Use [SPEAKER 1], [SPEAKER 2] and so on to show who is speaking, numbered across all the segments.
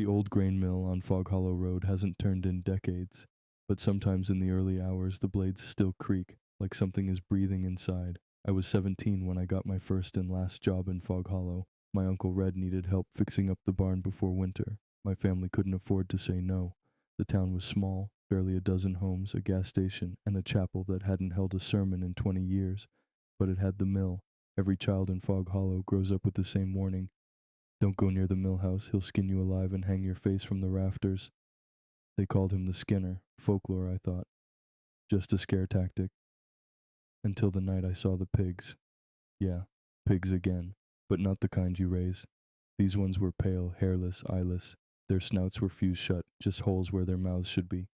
[SPEAKER 1] The old grain mill on Fog Hollow Road hasn't turned in decades, but sometimes in the early hours the blades still creak, like something is breathing inside. I was 17 when I got my first and last job in Fog Hollow. My Uncle Red needed help fixing up the barn before winter. My family couldn't afford to say no. The town was small, barely a dozen homes, a gas station, and a chapel that hadn't held a sermon in 20 years. But it had the mill. Every child in Fog Hollow grows up with the same warning. Don't go near the mill house, he'll skin you alive and hang your face from the rafters. They called him the Skinner. Folklore, I thought. Just a scare tactic. Until the night I saw the pigs. Yeah, pigs again, but not the kind you raise. These ones were pale, hairless, eyeless. Their snouts were fused shut, just holes where their mouths should be.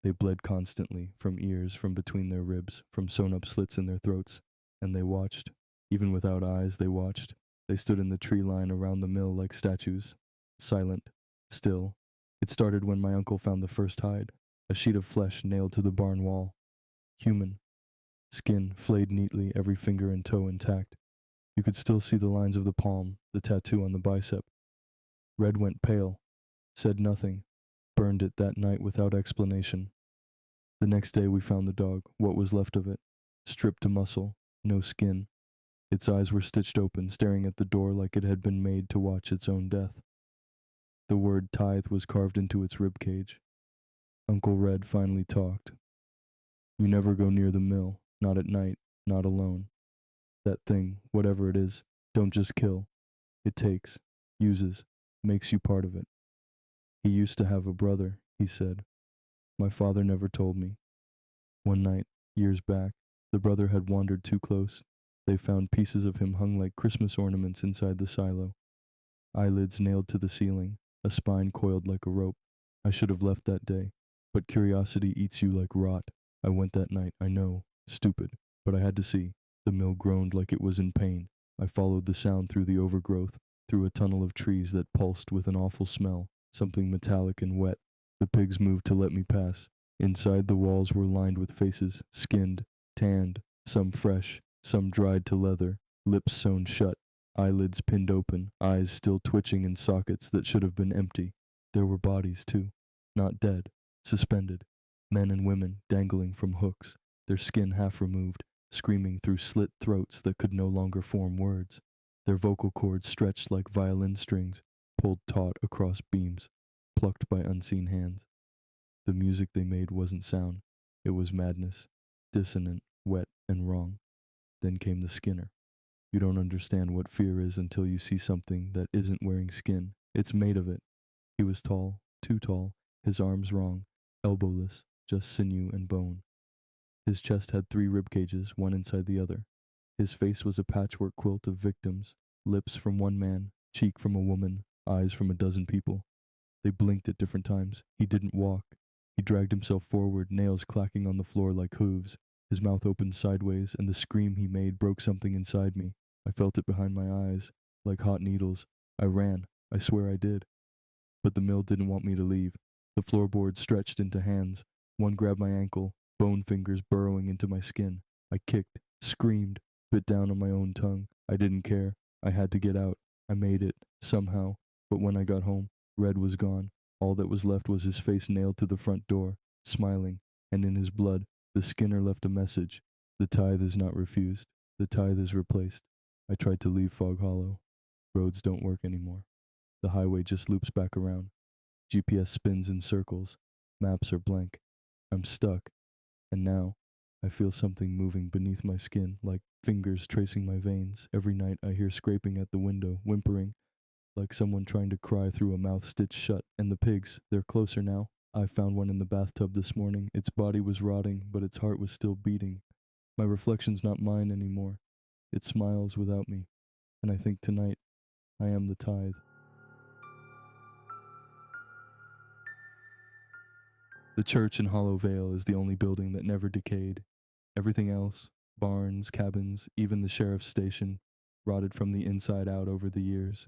[SPEAKER 1] They bled constantly, from ears, from between their ribs, from sewn-up slits in their throats. And they watched. Even without eyes, they watched. They stood in the tree line around the mill like statues. Silent. Still. It started when my uncle found the first hide. A sheet of flesh nailed to the barn wall. Human. Skin flayed neatly, every finger and toe intact. You could still see the lines of the palm, the tattoo on the bicep. Red went pale. Said nothing. Burned it that night without explanation. The next day we found the dog, what was left of it. Stripped to muscle. No skin. Its eyes were stitched open, staring at the door like it had been made to watch its own death. The word tithe was carved into its rib cage. Uncle Red finally talked. You never go near the mill, not at night, not alone. That thing, whatever it is, don't just kill. It takes, uses, makes you part of it. He used to have a brother, he said. My father never told me. One night, years back, the brother had wandered too close. They found pieces of him hung like Christmas ornaments inside the silo. Eyelids nailed to the ceiling, a spine coiled like a rope. I should have left that day, but curiosity eats you like rot. I went that night, I know, stupid, but I had to see. The mill groaned like it was in pain. I followed the sound through the overgrowth, through a tunnel of trees that pulsed with an awful smell, something metallic and wet. The pigs moved to let me pass. Inside the walls were lined with faces, skinned, tanned, some fresh, some dried to leather, lips sewn shut, eyelids pinned open, eyes still twitching in sockets that should have been empty. There were bodies, too. Not dead, suspended. Men and women dangling from hooks, their skin half removed, screaming through slit throats that could no longer form words. Their vocal cords stretched like violin strings, pulled taut across beams, plucked by unseen hands. The music they made wasn't sound. It was madness, dissonant, wet, and wrong. Then came the Skinner. You don't understand what fear is until you see something that isn't wearing skin. It's made of it. He was tall, too tall, his arms wrong, elbowless, just sinew and bone. His chest had 3 rib cages, one inside the other. His face was a patchwork quilt of victims, lips from one man, cheek from a woman, eyes from a dozen people. They blinked at different times. He didn't walk. He dragged himself forward, nails clacking on the floor like hooves. His mouth opened sideways, and the scream he made broke something inside me. I felt it behind my eyes, like hot needles. I ran. I swear I did. But the mill didn't want me to leave. The floorboards stretched into hands. One grabbed my ankle, bone fingers burrowing into my skin. I kicked, screamed, bit down on my own tongue. I didn't care. I had to get out. I made it, somehow. But when I got home, Red was gone. All that was left was his face nailed to the front door, smiling, and in his blood, the Skinner left a message. The tithe is not refused. The tithe is replaced. I tried to leave Fog Hollow. Roads don't work anymore. The highway just loops back around. GPS spins in circles. Maps are blank. I'm stuck. And now, I feel something moving beneath my skin, like fingers tracing my veins. Every night I hear scraping at the window, whimpering, like someone trying to cry through a mouth stitched shut. And the pigs, they're closer now. I found one in the bathtub this morning. Its body was rotting, but its heart was still beating. My reflection's not mine anymore. It smiles without me. And I think tonight, I am the tithe. The church in Hollow Vale is the only building that never decayed. Everything else, barns, cabins, even the sheriff's station, rotted from the inside out over the years.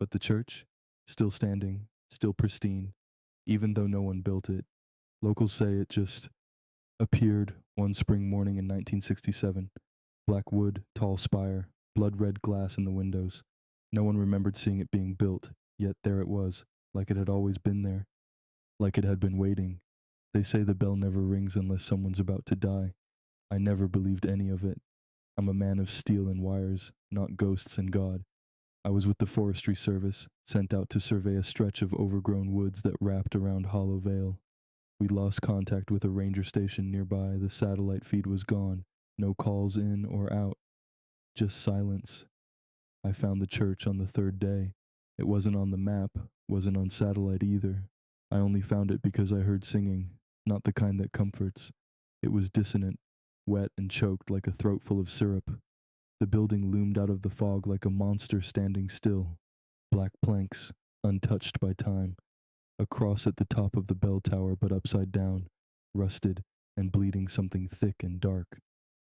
[SPEAKER 1] But the church, still standing, still pristine, even though no one built it. Locals say it just appeared one spring morning in 1967. Black wood, tall spire, blood-red glass in the windows. No one remembered seeing it being built, yet there it was, like it had always been there, like it had been waiting. They say the bell never rings unless someone's about to die. I never believed any of it. I'm a man of steel and wires, not ghosts and God. I was with the Forestry Service, sent out to survey a stretch of overgrown woods that wrapped around Hollow Vale. We lost contact with a ranger station nearby. The satellite feed was gone. No calls in or out. Just silence. I found the church on the third day. It wasn't on the map, wasn't on satellite either. I only found it because I heard singing, not the kind that comforts. It was dissonant, wet and choked like a throat full of syrup. The building loomed out of the fog like a monster standing still. Black planks, untouched by time. A cross at the top of the bell tower but upside down, rusted and bleeding something thick and dark.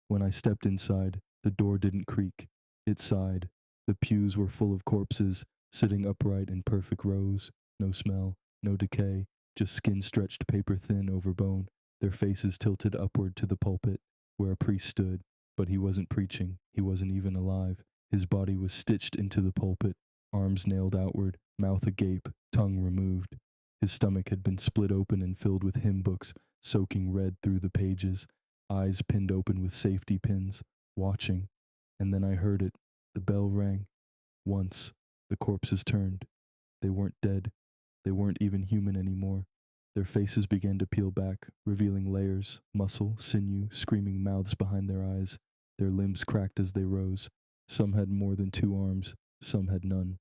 [SPEAKER 1] When I stepped inside, the door didn't creak. It sighed. The pews were full of corpses, sitting upright in perfect rows. No smell, no decay, just skin stretched paper thin over bone, their faces tilted upward to the pulpit, where a priest stood, but he wasn't preaching, he wasn't even alive. His body was stitched into the pulpit, arms nailed outward, mouth agape, tongue removed. His stomach had been split open and filled with hymn books, soaking red through the pages, eyes pinned open with safety pins, watching. And then I heard it. The bell rang. Once, the corpses turned. They weren't dead. They weren't even human anymore. Their faces began to peel back, revealing layers, muscle, sinew, screaming mouths behind their eyes. Their limbs cracked as they rose. Some had more than 2 arms, some had none.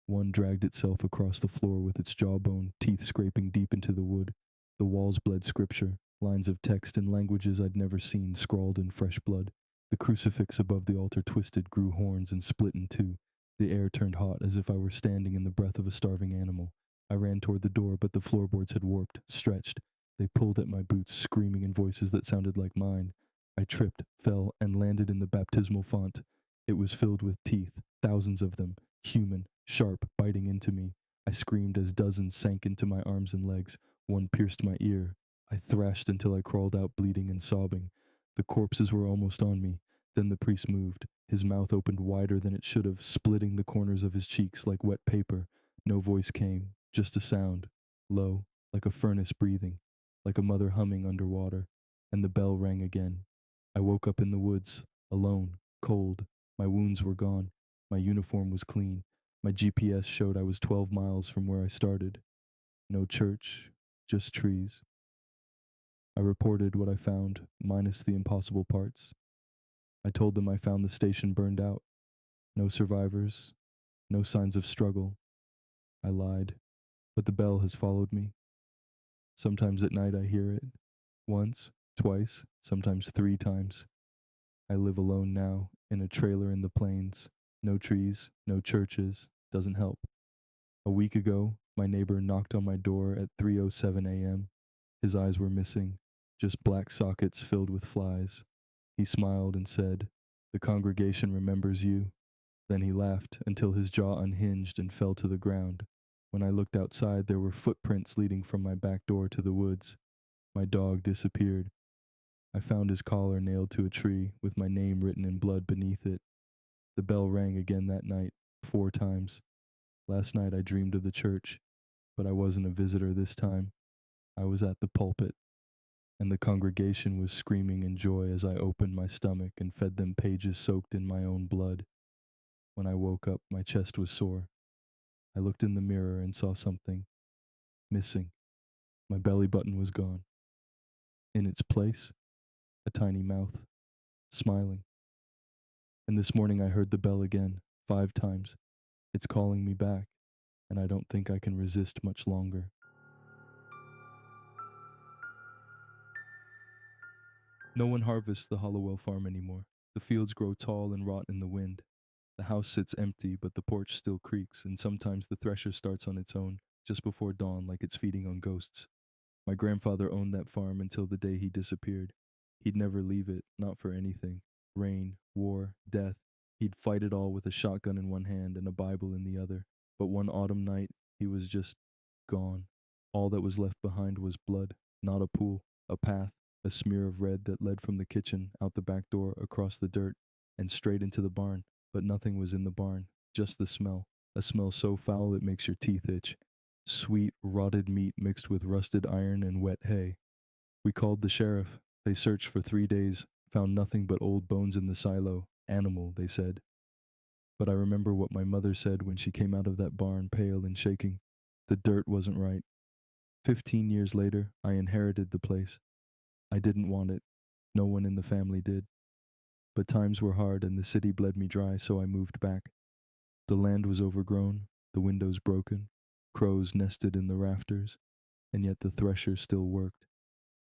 [SPEAKER 1] One dragged itself across the floor with its jawbone, teeth scraping deep into the wood. The walls bled scripture, lines of text in languages I'd never seen scrawled in fresh blood. The crucifix above the altar twisted, grew horns, and split in two. The air turned hot as if I were standing in the breath of a starving animal. I ran toward the door, but the floorboards had warped, stretched. They pulled at my boots, screaming in voices that sounded like mine. I tripped, fell, and landed in the baptismal font. It was filled with teeth, thousands of them, human, sharp, biting into me. I screamed as dozens sank into my arms and legs. One pierced my ear. I thrashed until I crawled out bleeding and sobbing. The corpses were almost on me. Then the priest moved. His mouth opened wider than it should have, splitting the corners of his cheeks like wet paper. No voice came, just a sound, low, like a furnace breathing, like a mother humming underwater. And the bell rang again. I woke up in the woods, alone, cold. My wounds were gone. My uniform was clean. My GPS showed I was 12 miles from where I started. No church, just trees. I reported what I found, minus the impossible parts. I told them I found the station burned out. No survivors, no signs of struggle. I lied, but the bell has followed me. Sometimes at night I hear it. Once, twice, sometimes 3 times. I live alone now, in a trailer in the plains. No trees, no churches, doesn't help. A week ago, my neighbor knocked on my door at 3:07 a.m. His eyes were missing, just black sockets filled with flies. He smiled and said, "The congregation remembers you." Then he laughed until his jaw unhinged and fell to the ground. When I looked outside, there were footprints leading from my back door to the woods. My dog disappeared. I found his collar nailed to a tree with my name written in blood beneath it. The bell rang again that night, 4 times. Last night I dreamed of the church, but I wasn't a visitor this time. I was at the pulpit, and the congregation was screaming in joy as I opened my stomach and fed them pages soaked in my own blood. When I woke up, my chest was sore. I looked in the mirror and saw something missing. My belly button was gone. In its place, a tiny mouth, smiling. And this morning I heard the bell again, 5 times. It's calling me back, and I don't think I can resist much longer. No one harvests the Hollowell farm anymore. The fields grow tall and rot in the wind. The house sits empty, but the porch still creaks, and sometimes the thresher starts on its own, just before dawn, like it's feeding on ghosts. My grandfather owned that farm until the day he disappeared. He'd never leave it, not for anything. Rain, war, death. He'd fight it all with a shotgun in one hand and a Bible in the other. But one autumn night, he was just gone. All that was left behind was blood, not a pool, a path, a smear of red that led from the kitchen, out the back door, across the dirt, and straight into the barn. But nothing was in the barn, just the smell, a smell so foul it makes your teeth itch. Sweet, rotted meat mixed with rusted iron and wet hay. We called the sheriff. They searched for 3 days, found nothing but old bones in the silo. Animal, they said. But I remember what my mother said when she came out of that barn, pale and shaking. The dirt wasn't right. 15 years later, I inherited the place. I didn't want it. No one in the family did. But times were hard and the city bled me dry, so I moved back. The land was overgrown, the windows broken, crows nested in the rafters, and yet the thresher still worked.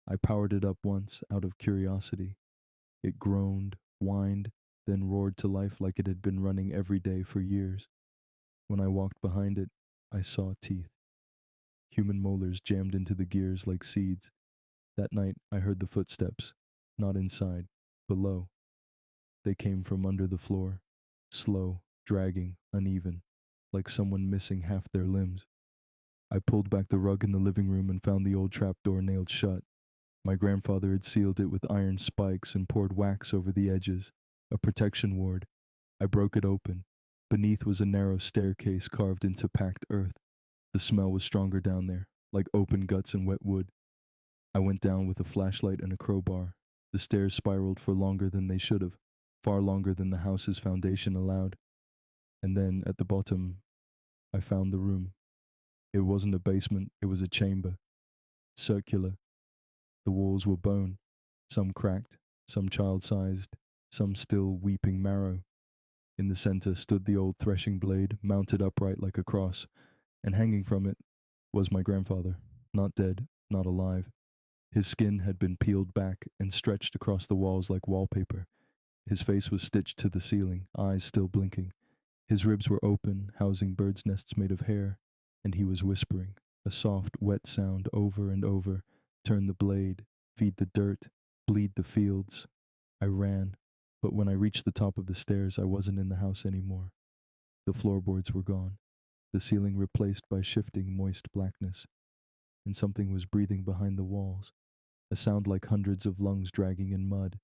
[SPEAKER 1] I powered it up once out of curiosity. It groaned, whined, then roared to life like it had been running every day for years. When I walked behind it, I saw teeth. Human molars jammed into the gears like seeds. That night, I heard the footsteps, not inside, below. They came from under the floor, slow, dragging, uneven, like someone missing half their limbs. I pulled back the rug in the living room and found the old trapdoor nailed shut. My grandfather had sealed it with iron spikes and poured wax over the edges, a protection ward. I broke it open. Beneath was a narrow staircase carved into packed earth. The smell was stronger down there, like open guts and wet wood. I went down with a flashlight and a crowbar. The stairs spiraled for longer than they should have, far longer than the house's foundation allowed. And then, at the bottom, I found the room. It wasn't a basement, it was a chamber. Circular. The walls were bone, some cracked, some child-sized, some still weeping marrow. In the center stood the old threshing blade, mounted upright like a cross, and hanging from it was my grandfather, not dead, not alive. His skin had been peeled back and stretched across the walls like wallpaper. His face was stitched to the ceiling, eyes still blinking. His ribs were open, housing birds' nests made of hair, and he was whispering, a soft, wet sound over and over. Turn the blade, feed the dirt, bleed the fields. I ran, but when I reached the top of the stairs, I wasn't in the house anymore. The floorboards were gone, the ceiling replaced by shifting, moist blackness, and something was breathing behind the walls, a sound like hundreds of lungs dragging in mud.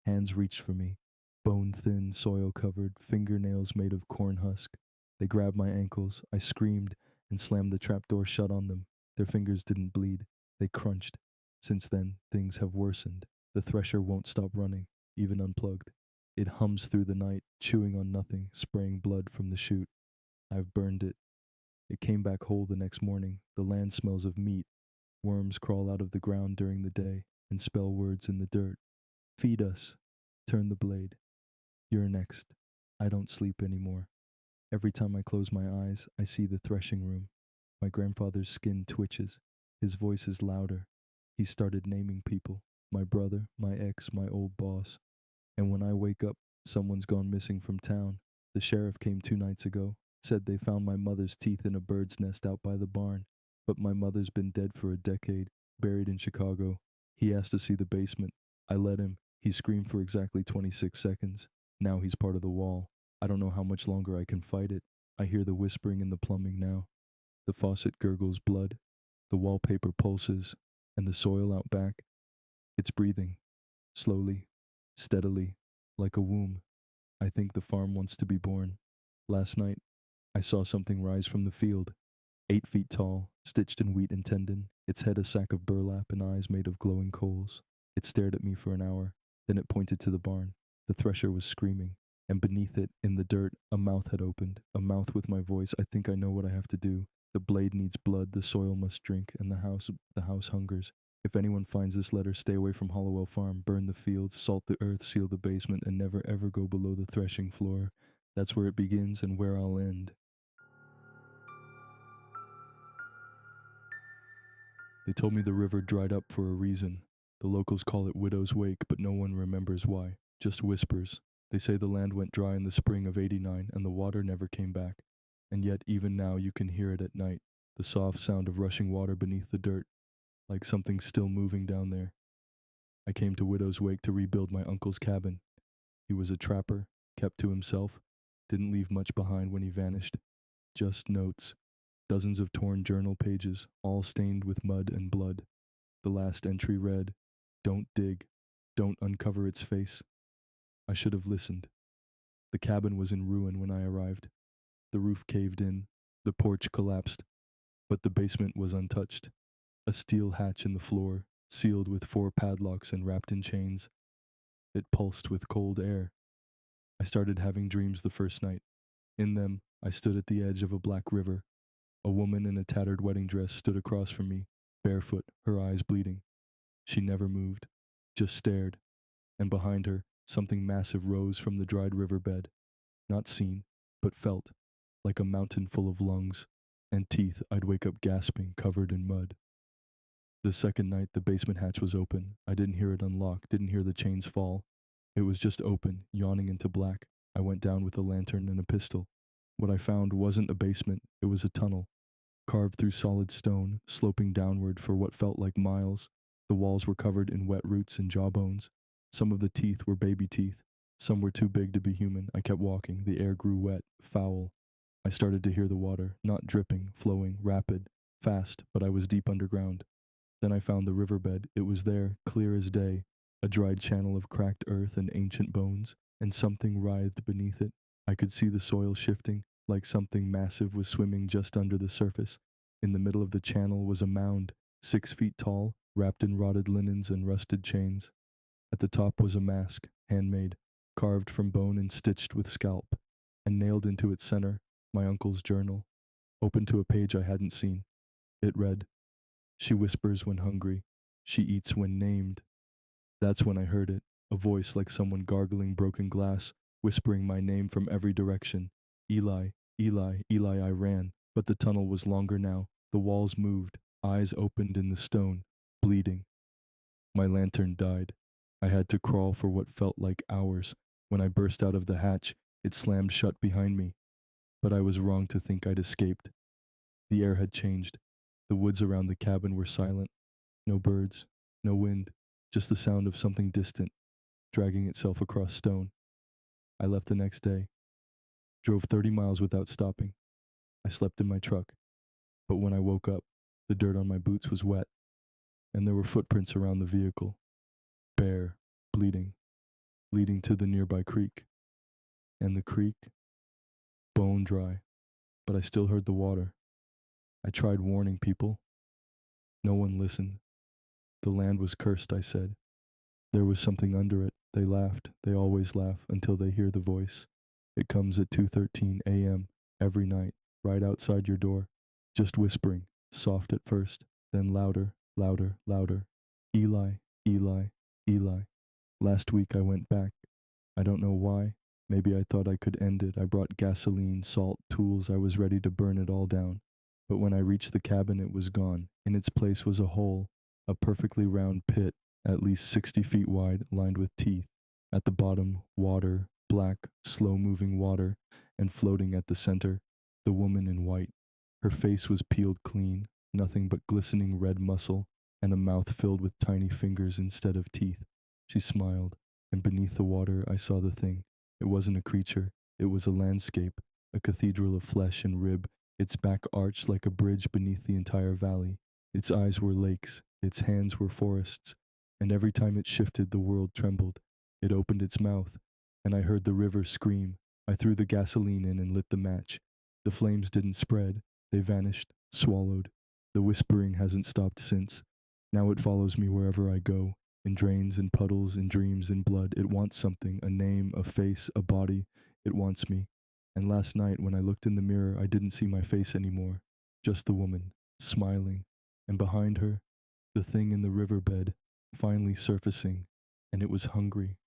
[SPEAKER 1] Hands reached for me, bone-thin, soil-covered, fingernails made of corn husk. They grabbed my ankles. I screamed and slammed the trapdoor shut on them. Their fingers didn't bleed. They crunched. Since then, things have worsened. The thresher won't stop running, even unplugged. It hums through the night, chewing on nothing, spraying blood from the chute. I've burned it. It came back whole the next morning. The land smells of meat. Worms crawl out of the ground during the day and spell words in the dirt. Feed us. Turn the blade. You're next. I don't sleep anymore. Every time I close my eyes, I see the threshing room. My grandfather's skin twitches. His voice is louder. He started naming people. My brother, my ex, my old boss. And when I wake up, someone's gone missing from town. The sheriff came 2 nights ago, said they found my mother's teeth in a bird's nest out by the barn. But my mother's been dead for a decade, buried in Chicago. He asked to see the basement. I let him. He screamed for exactly 26 seconds. Now he's part of the wall. I don't know how much longer I can fight it. I hear the whispering in the plumbing now. The faucet gurgles blood. The wallpaper pulses. And the soil out back, it's breathing. Slowly, steadily, like a womb. I think the farm wants to be born. Last night, I saw something rise from the field. 8 feet tall, stitched in wheat and tendon, its head a sack of burlap and eyes made of glowing coals. It stared at me for an hour. Then it pointed to the barn. The thresher was screaming. And beneath it, in the dirt, a mouth had opened. A mouth with my voice. I think I know what I have to do. The blade needs blood, the soil must drink, and the house hungers. If anyone finds this letter, stay away from Hollowell Farm, burn the fields, salt the earth, seal the basement, and never ever go below the threshing floor. That's where it begins and where I'll end. They told me the river dried up for a reason. The locals call it Widow's Wake, but no one remembers why. Just whispers. They say the land went dry in the spring of '89 and the water never came back. And yet even now you can hear it at night, the soft sound of rushing water beneath the dirt, like something still moving down there. I came to Widow's Wake to rebuild my uncle's cabin. He was a trapper, kept to himself, didn't leave much behind when he vanished. Just notes, dozens of torn journal pages, all stained with mud and blood. The last entry read, "Don't dig, don't uncover its face." I should have listened. The cabin was in ruin when I arrived. The roof caved in, the porch collapsed. But the basement was untouched. A steel hatch in the floor, sealed with 4 padlocks and wrapped in chains. It pulsed with cold air. I started having dreams the first night. In them, I stood at the edge of a black river. A woman in a tattered wedding dress stood across from me, barefoot, her eyes bleeding. She never moved, just stared, and behind her, something massive rose from the dried riverbed. Not seen, but felt, like a mountain full of lungs, and teeth I'd wake up gasping, covered in mud. The second night, the basement hatch was open. I didn't hear it unlock, didn't hear the chains fall. It was just open, yawning into black. I went down with a lantern and a pistol. What I found wasn't a basement, it was a tunnel, carved through solid stone, sloping downward for what felt like miles. The walls were covered in wet roots and jawbones. Some of the teeth were baby teeth. Some were too big to be human. I kept walking. The air grew wet, foul. I started to hear the water, not dripping, flowing, rapid, fast, but I was deep underground. Then I found the riverbed. It was there, clear as day, a dried channel of cracked earth and ancient bones, and something writhed beneath it. I could see the soil shifting, like something massive was swimming just under the surface. In the middle of the channel was a mound, 6 feet tall, wrapped in rotted linens and rusted chains. At the top was a mask, handmade, carved from bone and stitched with scalp, and nailed into its center, my uncle's journal, open to a page I hadn't seen. It read, "She whispers when hungry, she eats when named." That's when I heard it, a voice like someone gargling broken glass, whispering my name from every direction. Eli, Eli, Eli. I ran, but the tunnel was longer now. The walls moved, eyes opened in the stone, bleeding. My lantern died. I had to crawl for what felt like hours. When I burst out of the hatch, it slammed shut behind me. But I was wrong to think I'd escaped. The air had changed. The woods around the cabin were silent. No birds, no wind, just the sound of something distant, dragging itself across stone. I left the next day. Drove 30 miles without stopping. I slept in my truck. But when I woke up, the dirt on my boots was wet, and there were footprints around the vehicle, bare, bleeding, leading to the nearby creek. And the creek, bone dry, but I still heard the water. I tried warning people. No one listened. The land was cursed, I said. There was something under it. They laughed. They always laugh until they hear the voice. It comes at 2:13 a.m. every night, right outside your door, just whispering, soft at first, then louder, louder, louder. Eli, Eli, Eli. Last week I went back. I don't know why. Maybe I thought I could end it. I brought gasoline, salt, tools. I was ready to burn it all down. But when I reached the cabin, it was gone. In its place was a hole, a perfectly round pit, at least 60 feet wide, lined with teeth. At the bottom, water, black, slow-moving water, and floating at the center, the woman in white. Her face was peeled clean, nothing but glistening red muscle, and a mouth filled with tiny fingers instead of teeth. She smiled, and beneath the water I saw the thing. It wasn't a creature, it was a landscape, a cathedral of flesh and rib, its back arched like a bridge beneath the entire valley. Its eyes were lakes, its hands were forests, and every time it shifted the world trembled. It opened its mouth, and I heard the river scream. I threw the gasoline in and lit the match. The flames didn't spread, they vanished, swallowed. The whispering hasn't stopped since. Now it follows me wherever I go, in drains, in puddles, in dreams, in blood. It wants something, a name, a face, a body. It wants me. And last night when I looked in the mirror, I didn't see my face anymore, just the woman, smiling, and behind her, the thing in the riverbed, finally surfacing, and it was hungry.